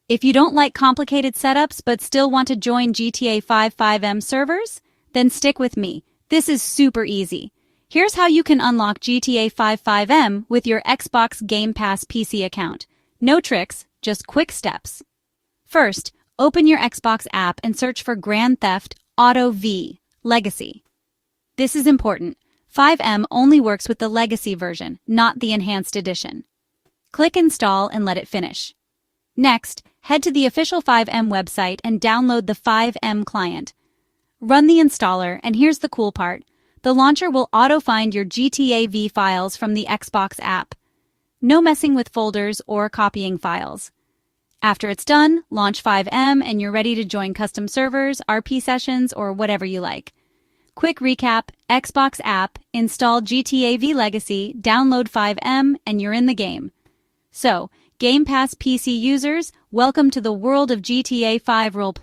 If you don't like complicated setups but still want to join GTA 5 FiveM servers, then stick with me. This is super easy. Here's how you can unlock GTA 5 FiveM with your Xbox Game Pass PC account. No tricks, just quick steps. First, open your Xbox app and search for Grand Theft Auto V Legacy. This is important. FiveM only works with the Legacy version, not the Enhanced Edition. Click Install and let it finish. Next, head to the official FiveM website and download the FiveM client. Run the installer, and here's the cool part. The launcher will auto-find your GTA V files from the Xbox app. No messing with folders or copying files. After it's done, launch FiveM and you're ready to join custom servers, RP sessions, or whatever you like. Quick recap: Xbox app, install GTA V Legacy, download FiveM, and you're in the game. So, Game Pass PC users, welcome to the world of GTA 5 roleplay.